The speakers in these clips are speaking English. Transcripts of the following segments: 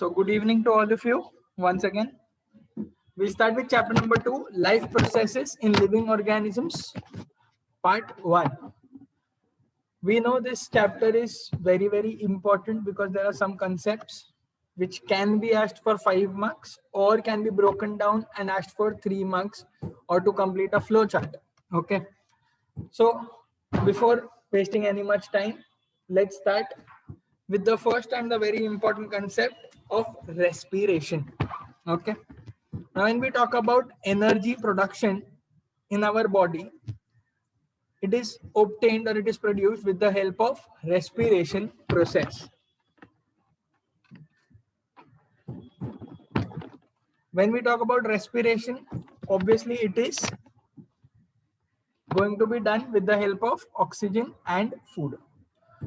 So good evening to all of you once again. We'll start with chapter number 2, life processes in living organisms, part 1. We know this chapter is very important because there are some concepts which can be asked for 5 marks or can be broken down and asked for 3 marks or to complete a flow chart. Okay. So before wasting any much time, let's start with the first and the very important concept of respiration. Okay. Now, when we talk about energy production in our body, it is obtained or it is produced with the help of respiration process. When we talk about respiration, obviously it is going to be done with the help of oxygen and food.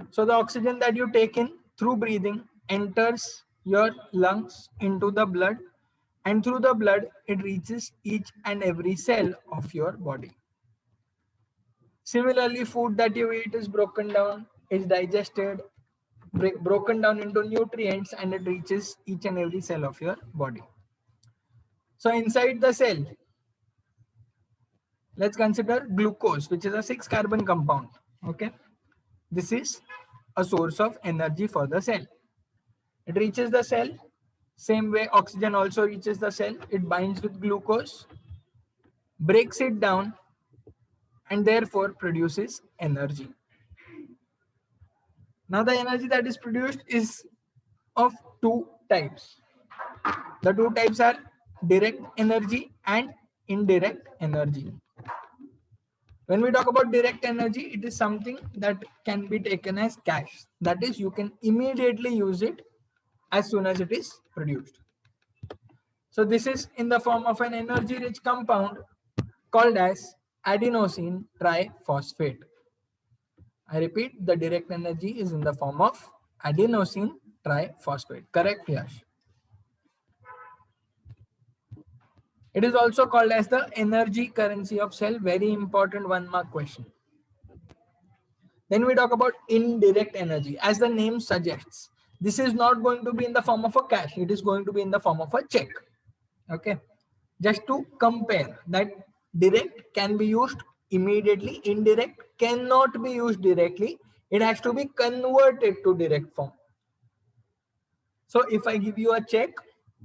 So the oxygen that you take in through breathing enters your lungs into the blood, and through the blood it reaches each and every cell of your body. Similarly, food that you eat is broken down, is digested, broken down into nutrients, and it reaches each and every cell of your body. So inside the cell, let's consider glucose, which is a 6-carbon compound. Okay, this is a source of energy for the cell. It reaches the cell. Same way oxygen also reaches the cell. It binds with glucose, breaks it down, and therefore produces energy. Now the energy that is produced is of 2 types. The 2 types are direct energy and indirect energy. When we talk about direct energy, it is something that can be taken as cash. That is, you can immediately use it as soon as it is produced. So this is in the form of an energy-rich compound called as adenosine triphosphate. I repeat, the direct energy is in the form of adenosine triphosphate. Correct, Yash? It is also called as the energy currency of cell. Very important 1-mark question. Then we talk about indirect energy. As the name suggests, this is not going to be in the form of a cash. It is going to be in the form of a check. Okay. Just to compare that direct can be used immediately, indirect cannot be used directly. It has to be converted to direct form. So if I give you a check,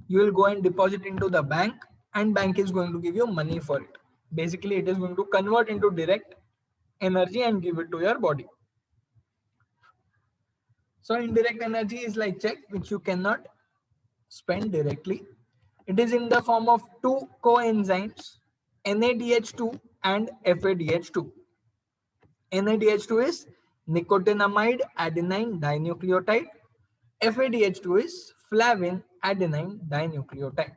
you will go and deposit into the bank, and bank is going to give you money for it. Basically, it is going to convert into direct energy and give it to your body. So indirect energy is like check, which you cannot spend directly. It is in the form of 2 coenzymes, NADH2 and FADH2. NADH2 is nicotinamide adenine dinucleotide. FADH2 is flavin adenine dinucleotide.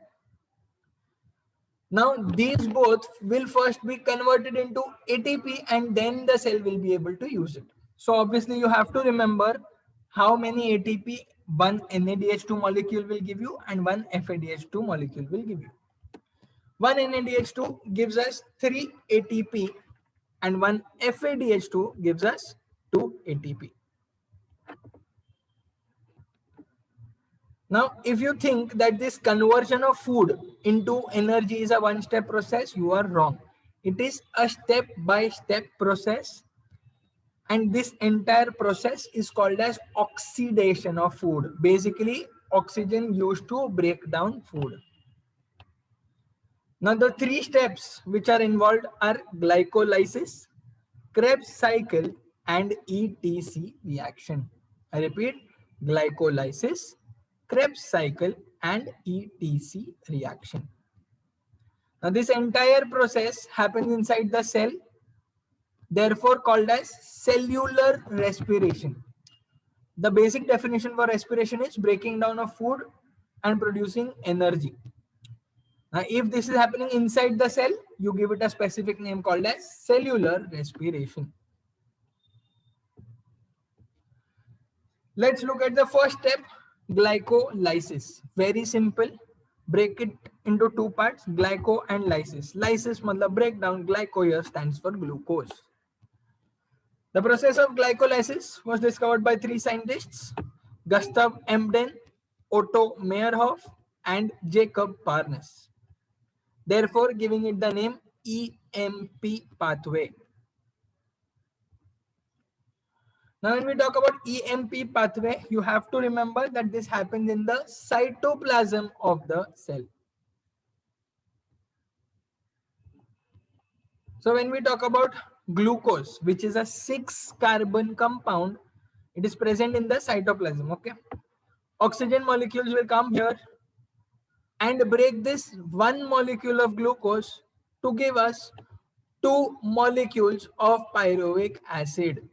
Now these both will first be converted into ATP and then the cell will be able to use it. So obviously you have to remember how many ATP one NADH2 molecule will give you and one FADH2 molecule will give you. One NADH2 gives us 3 ATP and one FADH2 gives us 2 ATP. Now, if you think that this conversion of food into energy is a one-step process, you are wrong. It is a step-by-step process, and this entire process is called as oxidation of food. Basically, oxygen used to break down food. Now, the 3 steps which are involved are glycolysis, Krebs cycle, and ETC reaction. I repeat, glycolysis, Krebs cycle, and ETC reaction. Now, this entire process happens inside the cell, therefore called as cellular respiration. The basic definition for respiration is breaking down of food and producing energy. Now, if this is happening inside the cell, you give it a specific name called as cellular respiration. Let's look at the first step, glycolysis. Very simple. Break it into 2 parts, glyco and lysis. Lysis matlab breakdown, glyco here stands for glucose. The process of glycolysis was discovered by 3 scientists, Gustav Emden, Otto Meyerhof and Jacob Parnas, therefore giving it the name EMP pathway. Now, when we talk about EMP pathway, you have to remember that this happens in the cytoplasm of the cell. So when we talk about glucose, which is a 6-carbon compound, it is present in the cytoplasm. Okay. Oxygen molecules will come here and break this one molecule of glucose to give us 2 molecules of pyruvic acid.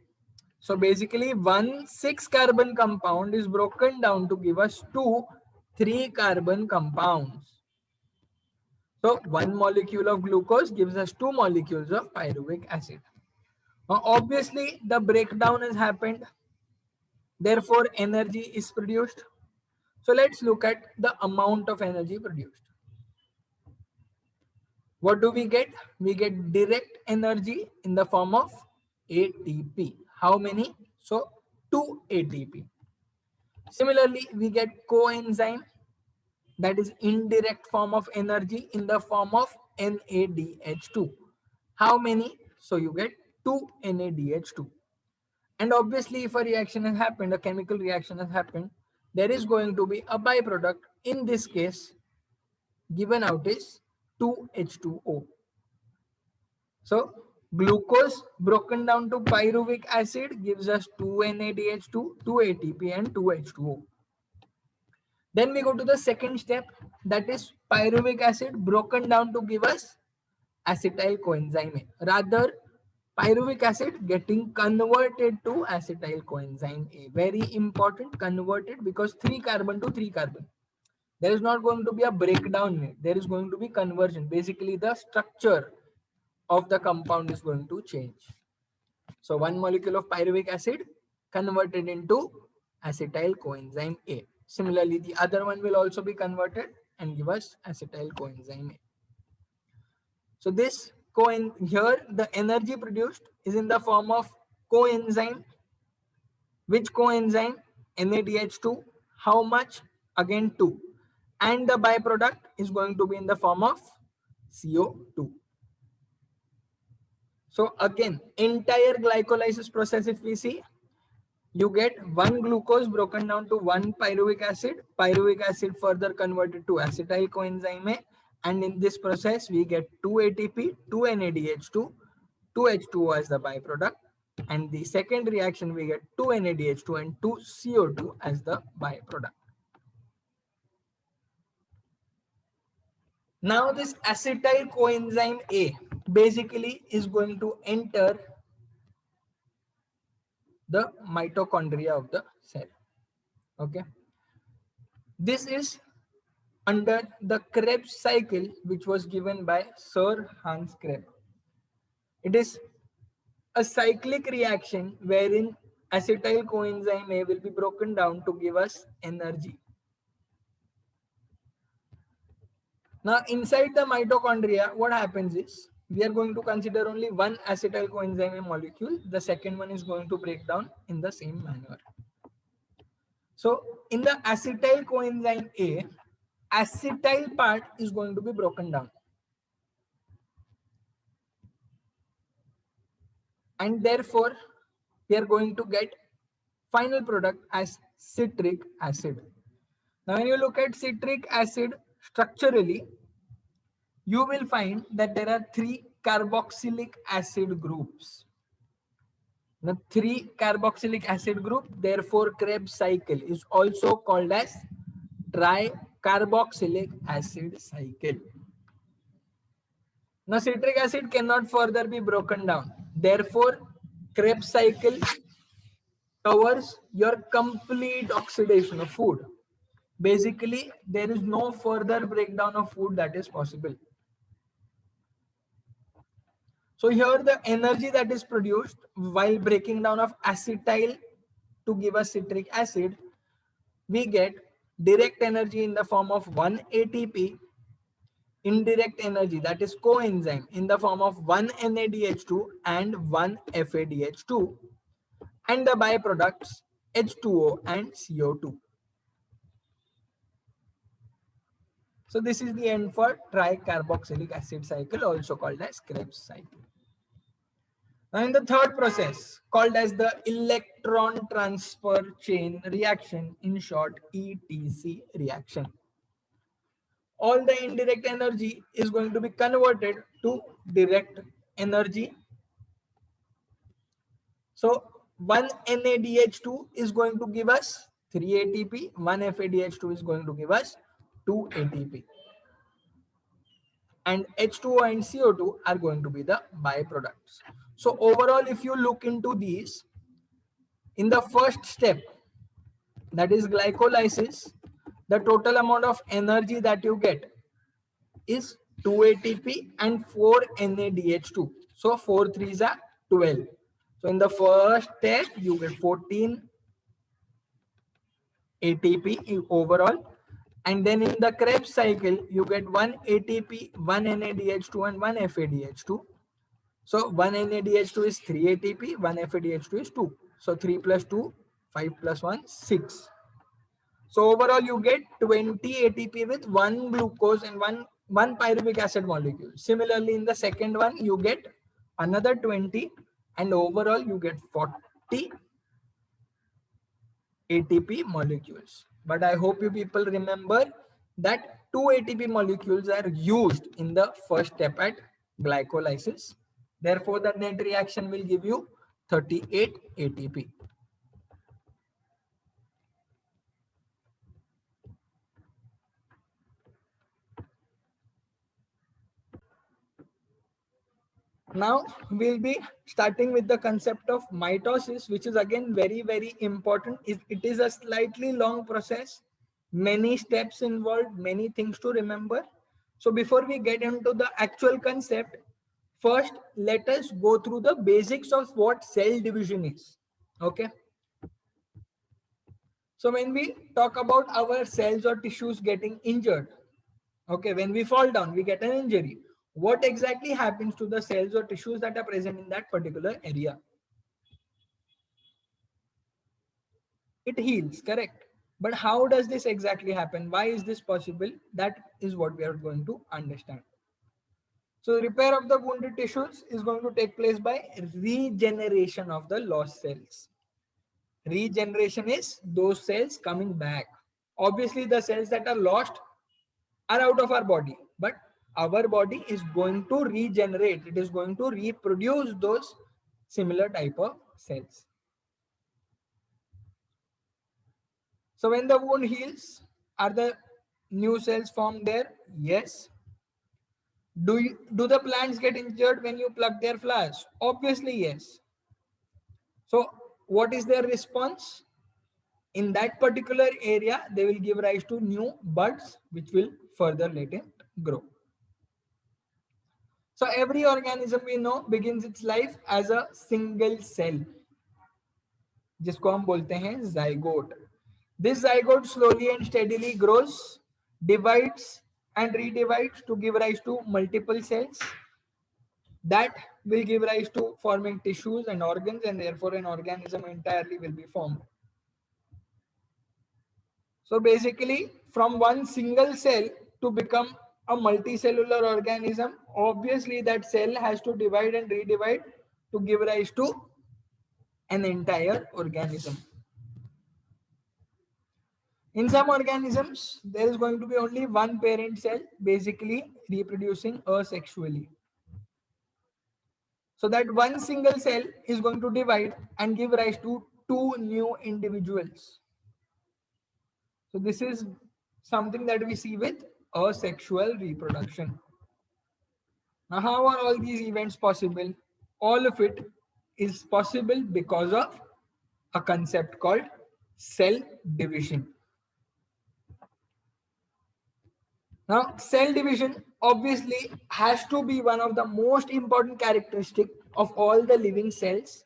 So basically, one 6-carbon compound is broken down to give us 2 3-carbon compounds. So one molecule of glucose gives us 2 molecules of pyruvic acid. Now, obviously, the breakdown has happened. Therefore, energy is produced. So let's look at the amount of energy produced. What do we get? We get direct energy in the form of ATP. How many? So 2 ATP. Similarly, we get coenzyme, that is indirect form of energy in the form of NADH2. How many? So you get 2 NADH2. And obviously, if a reaction has happened, a chemical reaction has happened, there is going to be a byproduct. In this case, given out is 2H2O. So glucose broken down to pyruvic acid gives us 2 NADH2, 2 ATP and 2 H2O. Then we go to the second step, that is pyruvic acid broken down to give us acetyl coenzyme A. Rather, pyruvic acid getting converted to acetyl coenzyme A. Very important, converted, because 3 carbon to 3 carbon. There is not going to be a breakdown made. There is going to be conversion. Basically, the structure of the compound is going to change. So one molecule of pyruvic acid converted into acetyl coenzyme A. Similarly, the other one will also be converted and give us acetyl coenzyme A. So this here, the energy produced is in the form of coenzyme. Which coenzyme? NADH2. How much? Again 2. And the byproduct is going to be in the form of CO2. So again, entire glycolysis process, if we see, you get one glucose broken down to one pyruvic acid. Pyruvic acid further converted to acetyl coenzyme A. And in this process, we get 2 ATP, 2 NADH2, 2 H2O as the byproduct. And the second reaction, we get 2 NADH2 and 2 CO2 as the byproduct. Now this acetyl coenzyme A basically is going to enter the mitochondria of the cell. Okay. This is under the Krebs cycle, which was given by Sir Hans Krebs. It is a cyclic reaction wherein acetyl coenzyme A will be broken down to give us energy. Now, inside the mitochondria, what happens is, we are going to consider only one acetyl coenzyme A molecule. The second one is going to break down in the same manner. So, in the acetyl coenzyme A, acetyl part is going to be broken down. And therefore, we are going to get final product as citric acid. Now, when you look at citric acid structurally, you will find that there are 3 carboxylic acid groups. The 3 carboxylic acid group, therefore Krebs cycle is also called as tricarboxylic acid cycle. Now citric acid cannot further be broken down. Therefore, Krebs cycle covers your complete oxidation of food. Basically, there is no further breakdown of food that is possible. So here the energy that is produced while breaking down of acetyl to give us citric acid, we get direct energy in the form of 1 ATP, indirect energy, that is coenzyme, in the form of 1 NADH2 and 1 FADH2, and the byproducts H2O and CO2. So this is the end for tricarboxylic acid cycle, also called as Krebs cycle. And the third process called as the electron transfer chain reaction, in short ETC reaction. All the indirect energy is going to be converted to direct energy. So one NADH2 is going to give us 3 ATP, one FADH2 is going to give us 2 ATP. And H2O and CO2 are going to be the byproducts. So overall, if you look into these, in the first step, that is glycolysis, the total amount of energy that you get is 2 ATP and 4 NADH2. So 4 3s are 12. So in the first step, you get 14 ATP overall. And then in the Krebs cycle, you get 1 ATP, 1 NADH2 and 1 FADH2. So 1 NADH2 is 3 ATP, 1 FADH2 is 2. So 3 plus 2, 5 plus 1, 6. So overall you get 20 ATP with 1 glucose and one pyruvic acid molecule. Similarly, in the second one, you get another 20 and overall you get 40 ATP molecules. But I hope you people remember that 2 ATP molecules are used in the first step at glycolysis. Therefore, the net reaction will give you 38 ATP. Now we'll be starting with the concept of mitosis, which is again very, very important. It is a slightly long process, many steps involved, many things to remember. So before we get into the actual concept, first let us go through the basics of what cell division is. Okay. So when we talk about our cells or tissues getting injured, okay, when we fall down, we get an injury. What exactly happens to the cells or tissues that are present in that particular area? It heals, correct? But how does this exactly happen? Why is this possible? That is what we are going to understand. So repair of the wounded tissues is going to take place by regeneration of the lost cells. Regeneration is those cells coming back. Obviously, the cells that are lost are out of our body, but our body is going to regenerate. It is going to reproduce those similar type of cells. So when the wound heals, are the new cells formed there? Yes. Do the plants get injured when you pluck their flowers? Obviously, yes. So what is their response? In that particular area, they will give rise to new buds, which will further let it grow. So every organism we know begins its life as a single cell, जिसको हम बोलते हैं zygote. This zygote slowly and steadily grows, divides and redivides to give rise to multiple cells that will give rise to forming tissues and organs, and therefore an organism entirely will be formed. So basically, from one single cell to become a multicellular organism, obviously that cell has to divide and redivide to give rise to an entire organism. In some organisms, there is going to be only one parent cell, basically reproducing asexually. So that one single cell is going to divide and give rise to two new individuals. So this is something that we see with asexual reproduction. Now, how are all these events possible? All of it is possible because of a concept called cell division. Now, cell division obviously has to be one of the most important characteristics of all the living cells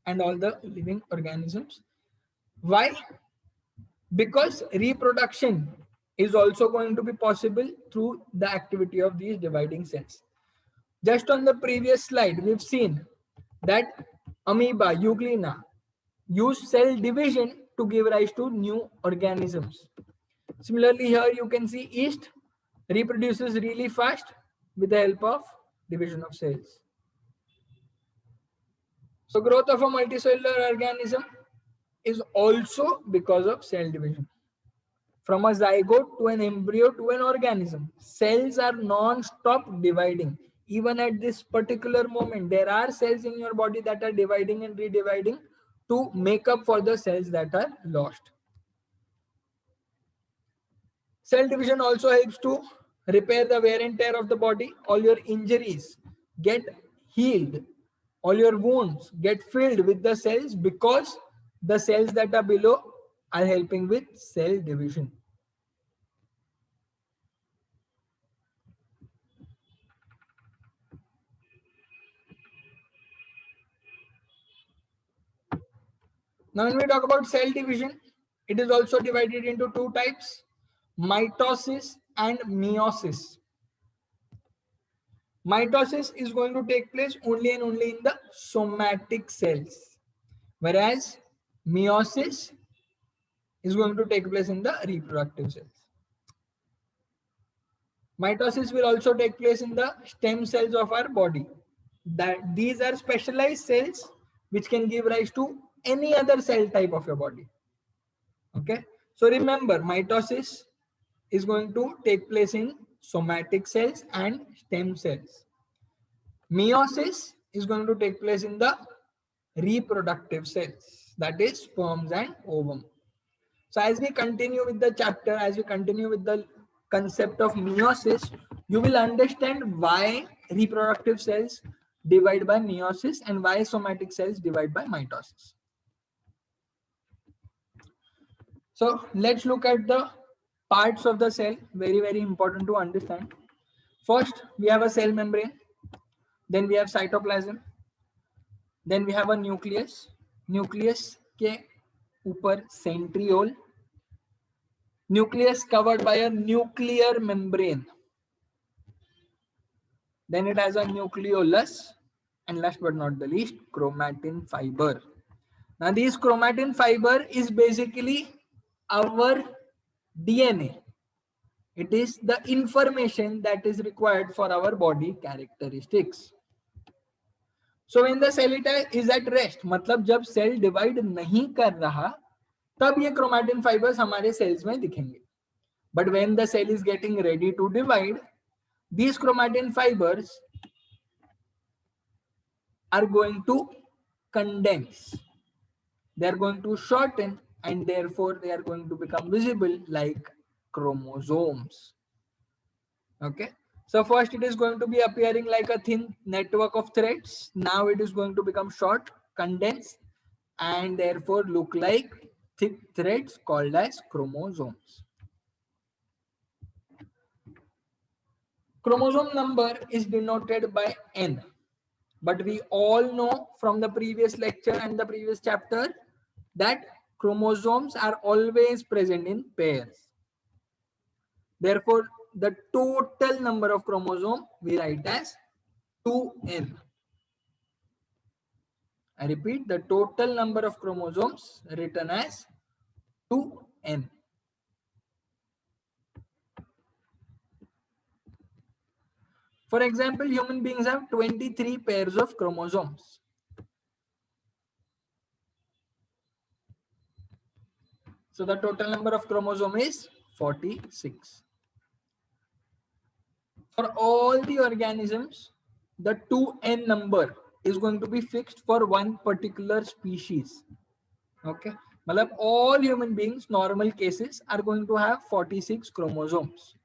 and all the living organisms. Why? Because reproduction is also going to be possible through the activity of these dividing cells. Just on the previous slide, we've seen that amoeba, euglena, use cell division to give rise to new organisms. Similarly, here you can see yeast reproduces really fast with the help of division of cells. So growth of a multicellular organism is also because of cell division. From a zygote to an embryo to an organism, cells are non-stop dividing. Even at this particular moment, there are cells in your body that are dividing and redividing to make up for the cells that are lost. Cell division also helps to repair the wear and tear of the body. All your injuries get healed. All your wounds get filled with the cells because the cells that are below are helping with cell division. Now, when we talk about cell division, it is also divided into two types, mitosis and meiosis. Mitosis is going to take place only and only in the somatic cells, whereas meiosis is going to take place in the reproductive cells. Mitosis will also take place in the stem cells of our body. These are specialized cells which can give rise to any other cell type of your body. Okay, so remember, mitosis is going to take place in somatic cells and stem cells. Meiosis is going to take place in the reproductive cells, that is sperms and ovum. So as we continue with the chapter, as we continue with the concept of meiosis, you will understand why reproductive cells divide by meiosis and why somatic cells divide by mitosis. So let's look at the parts of the cell, very, very important to understand. First, we have a cell membrane, then we have cytoplasm, then we have a nucleus. Nucleus के ऊपर centriole, nucleus covered by a nuclear membrane. Then it has a nucleolus, and last but not the least, chromatin fiber. Now this chromatin fiber is basically our DNA. It is the information that is required for our body characteristics. So when the cell is at rest, मतलब जब cell divide नहीं कर रहा, तब ये chromatin fibers हमारे cells में दिखेंगे. But when the cell is getting ready to divide, these chromatin fibers are going to condense. They are going to shorten, and therefore they are going to become visible like chromosomes. Okay. So first it is going to be appearing like a thin network of threads. Now it is going to become short, condense, and therefore look like thick threads called as chromosomes. Chromosome number is denoted by N. But we all know from the previous lecture and the previous chapter that chromosomes are always present in pairs. Therefore, the total number of chromosomes we write as 2n. I repeat, the total number of chromosomes written as 2n. For example, human beings have 23 pairs of chromosomes. So the total number of chromosomes is 46. For all the organisms, the 2n number is going to be fixed for one particular species. Okay, मतलब all human beings, normal cases, are going to have 46 chromosomes.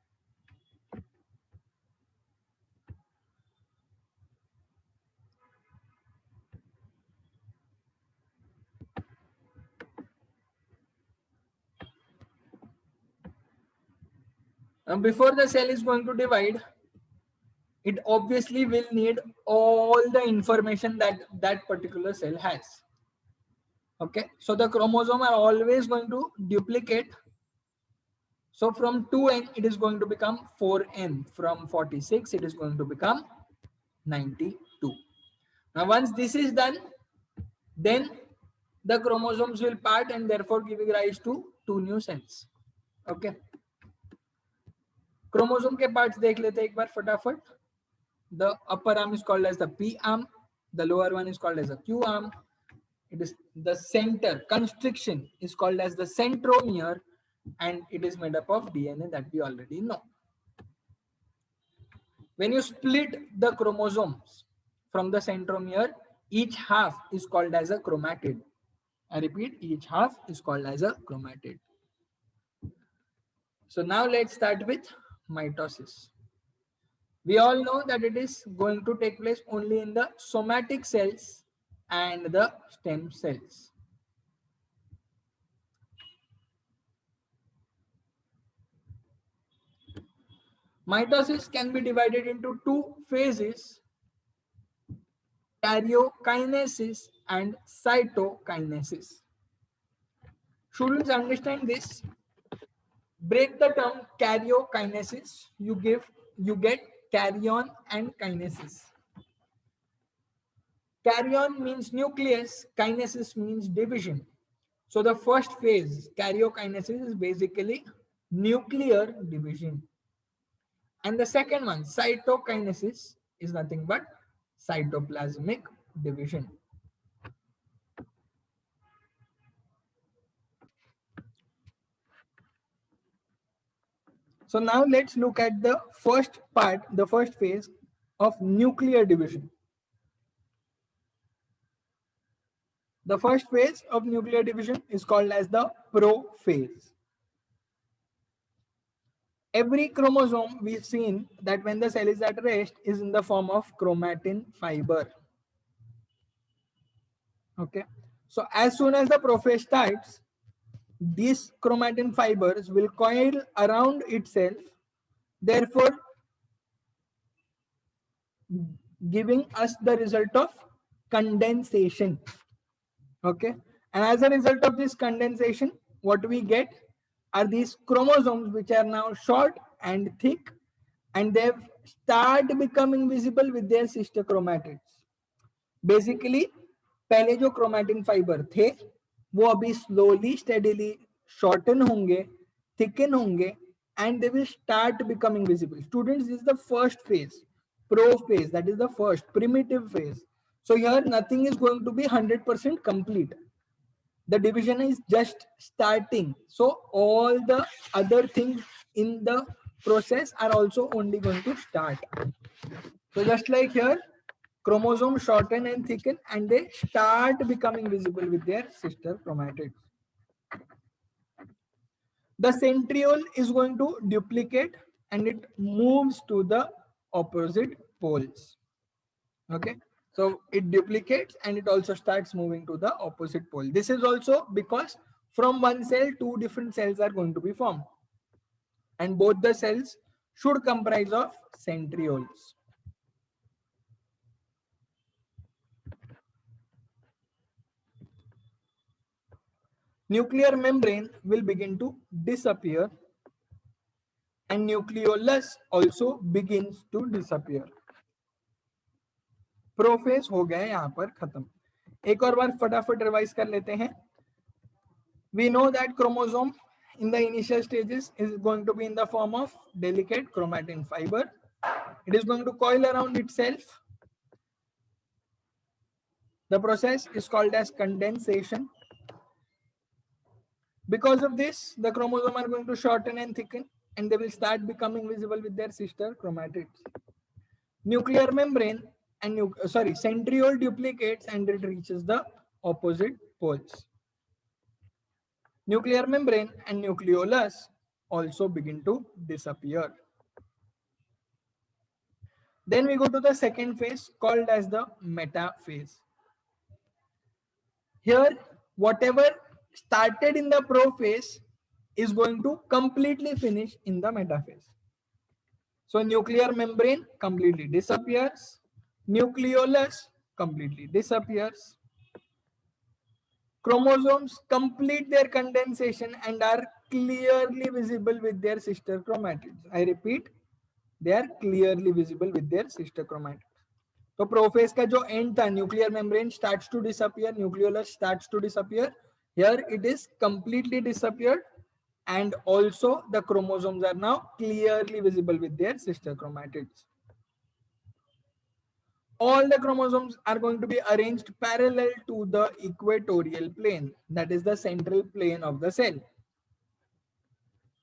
And before the cell is going to divide, it obviously will need all the information that that particular cell has. Okay, so the chromosome are always going to duplicate. So from 2n it is going to become 4n. From 46 it is going to become 92. Now once this is done, then the chromosomes will part and therefore giving rise to two new cells. Okay. Chromosome के parts देख लेते हैं एक बार फटाफट. The upper arm is called as the P arm. The lower one is called as the Q arm. It is the center. Constriction is called as the centromere, and it is made up of DNA that we already know. When you split the chromosomes from the centromere, each half is called as a chromatid. I repeat, each half is called as a chromatid. So now let's start with mitosis. We all know that it is going to take place only in the somatic cells and the stem cells. Mitosis can be divided into two phases: karyokinesis and cytokinesis. Students, understand this. Break the term karyokinesis. You get karyon and kinesis. Karyon means nucleus, kinesis means division. So the first phase, karyokinesis, is basically nuclear division. And the second one, cytokinesis, is nothing but cytoplasmic division. So now let's look at the first part, the first phase of nuclear division. The first phase of nuclear division is called as the prophase. Every chromosome, we've seen that when the cell is at rest, is in the form of chromatin fiber. Okay. So as soon as the prophase starts, these chromatin fibers will coil around itself, therefore giving us the result of condensation. Okay. And as a result of this condensation, what we get are these chromosomes, which are now short and thick, and they start becoming visible with their sister chromatids. Basically, पहले जो chromatin fiber थे वो अभी slowly steadily shorten होंगे, thicken होंगे, and they will start becoming visible. Students, this is the first phase, prophase. That is the first primitive phase. So here nothing is going to be 100% complete. The division is just starting. So all the other things in the process are also only going to start. So just like here, chromosomes shorten and thicken, and they start becoming visible with their sister chromatids. The centriole is going to duplicate and it moves to the opposite poles. Okay. So it duplicates and it also starts moving to the opposite pole. This is also because from one cell, two different cells are going to be formed. And both the cells should comprise of centrioles. Nuclear membrane will begin to disappear and nucleolus also begins to disappear. Prophase हो गया यहाँ पर खत्म. एक और बार फटाफट revise कर लेते हैं. We know that chromosome in the initial stages is going to be in the form of delicate chromatin fiber. It is going to coil around itself. The process is called as condensation. Because of this, the chromosomes are going to shorten and thicken, and they will start becoming visible with their sister chromatids. Nuclear membrane and centriole duplicates and it reaches the opposite poles. Nuclear membrane and nucleolus also begin to disappear. Then we go to the second phase called as the metaphase. Here, whatever started in the prophase is going to completely finish in the metaphase. So nuclear membrane completely disappears, nucleolus completely disappears, chromosomes complete their condensation and are clearly visible with their sister chromatids. I repeat, they are clearly visible with their sister chromatids. तो prophase का जो end था, nuclear membrane starts to disappear, nucleolus starts to disappear. Here it is completely disappeared and also the chromosomes are now clearly visible with their sister chromatids. All the chromosomes are going to be arranged parallel to the equatorial plane, that is the central plane of the cell.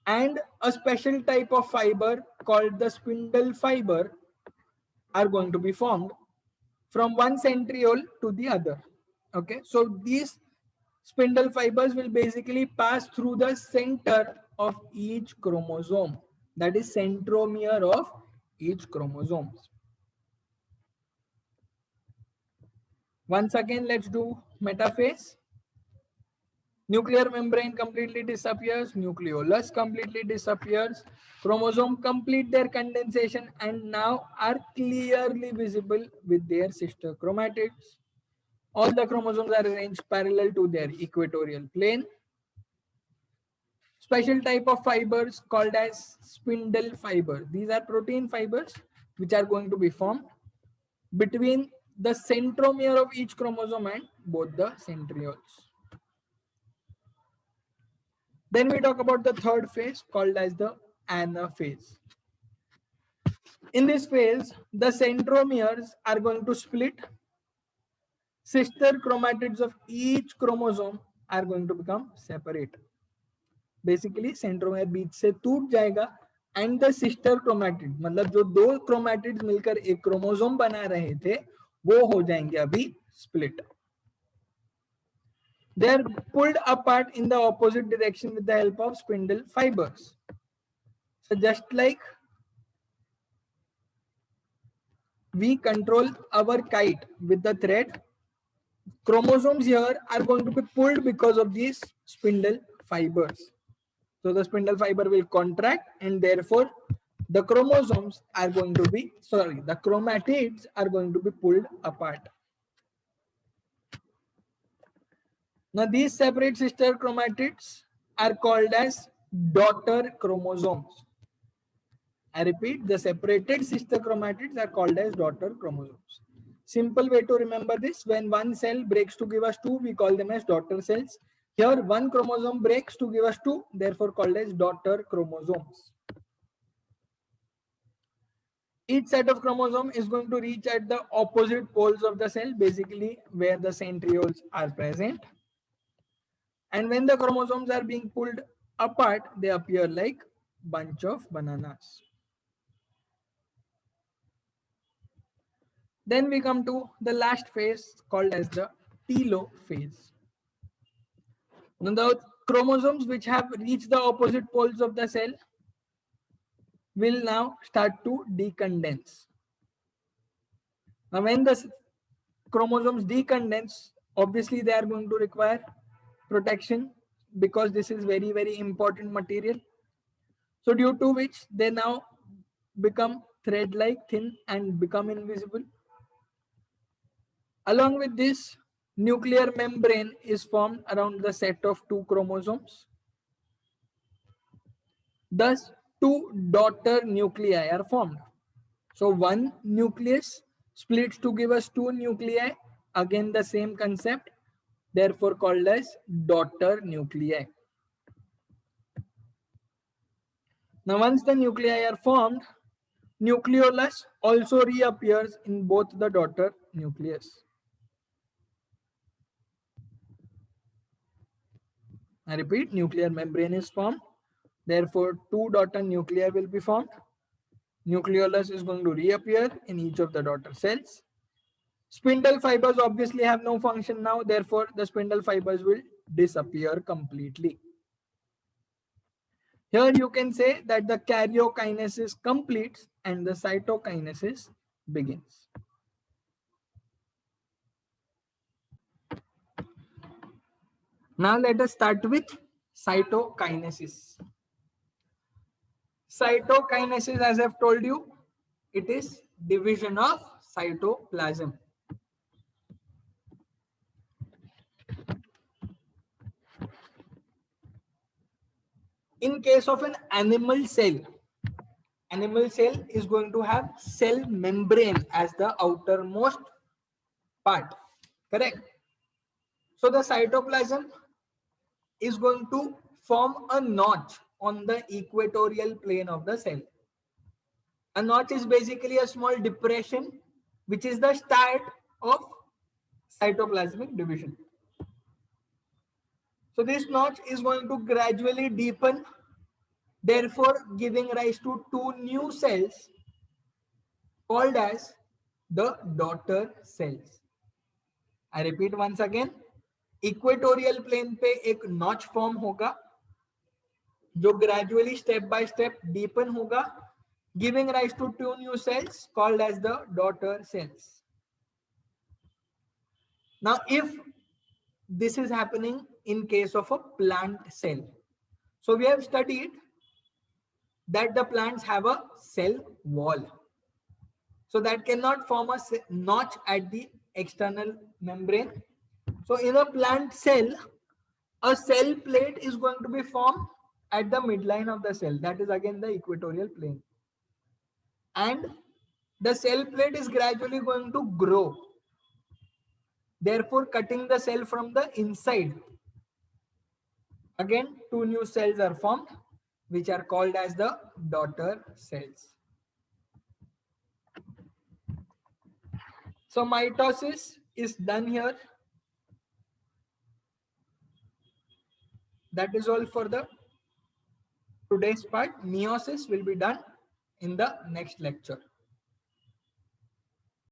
And a special type of fiber called the spindle fiber are going to be formed from one centriole to the other. Okay, so these spindle fibers will basically pass through the center of each chromosome, that is centromere of each chromosome. Once again, let's do metaphase. Nuclear membrane completely disappears, nucleolus completely disappears, chromosome complete their condensation and now are clearly visible with their sister chromatids. All the chromosomes are arranged parallel to their equatorial plane. Special type of fibers called as spindle fiber. These are protein fibers which are going to be formed between the centromere of each chromosome and both the centrioles. Then we talk about the third phase called as the anaphase. In this phase, the centromeres are going to split. Sister chromatids of each chromosome are going to become separate. Basically, centromere बीच से टूट जाएगा and the sister chromatid, मतलब जो दो chromatids मिलकर एक chromosome बना रहे थे, वो हो जाएंगे अभी split. They are pulled apart in the opposite direction with the help of spindle fibers. So just like we control our kite with the thread, chromosomes here are going to be pulled because of these spindle fibers. So the spindle fiber will contract and therefore the chromosomes are going to be, the chromatids are going to be pulled apart. Now these separate sister chromatids are called as daughter chromosomes. I repeat, the separated sister chromatids are called as daughter chromosomes. Simple way to remember this, when one cell breaks to give us two, we call them as daughter cells. Here one chromosome breaks to give us two, therefore called as daughter chromosomes. Each set of chromosome is going to reach at the opposite poles of the cell, basically where the centrioles are present. And when the chromosomes are being pulled apart, they appear like bunch of bananas. Then we come to the last phase called as the telophase. Now the chromosomes which have reached the opposite poles of the cell will now start to decondense. Now when the chromosomes decondense, obviously they are going to require protection because this is very, very important material. So due to which they now become thread-like thin and become invisible. Along with this, nuclear membrane is formed around the set of two chromosomes. Thus, two daughter nuclei are formed. So one nucleus splits to give us two nuclei, again the same concept, therefore called as daughter nuclei. Now once the nuclei are formed, nucleolus also reappears in both the daughter nucleus. I repeat, nuclear membrane is formed, therefore two daughter nuclei will be formed. Nucleolus is going to reappear in each of the daughter cells. Spindle fibers obviously have no function now, therefore the spindle fibers will disappear completely. Here you can say that the karyokinesis completes and the cytokinesis begins. Now let us start with cytokinesis. Cytokinesis, as I've told you, it is division of cytoplasm. In case of an animal cell is going to have cell membrane as the outermost part, correct? So the cytoplasm is going to form a notch on the equatorial plane of the cell. A notch is basically a small depression, which is the start of cytoplasmic division. So this notch is going to gradually deepen, therefore giving rise to two new cells called as the daughter cells. I repeat once again, equatorial plane पे एक notch form होगा जो gradually step by step deepen होगा, giving rise to to new cells called as the daughter cells. Now if this is happening in case of a plant cell, so we have studied that the plants have a cell wall, so that cannot form a notch at the external membrane. So in a plant cell, a cell plate is going to be formed at the midline of the cell, that is again the equatorial plane, and the cell plate is gradually going to grow, therefore cutting the cell from the inside. Again two new cells are formed which are called as the daughter cells. So mitosis is done here. That is all for the today's part. Meiosis will be done in the next lecture.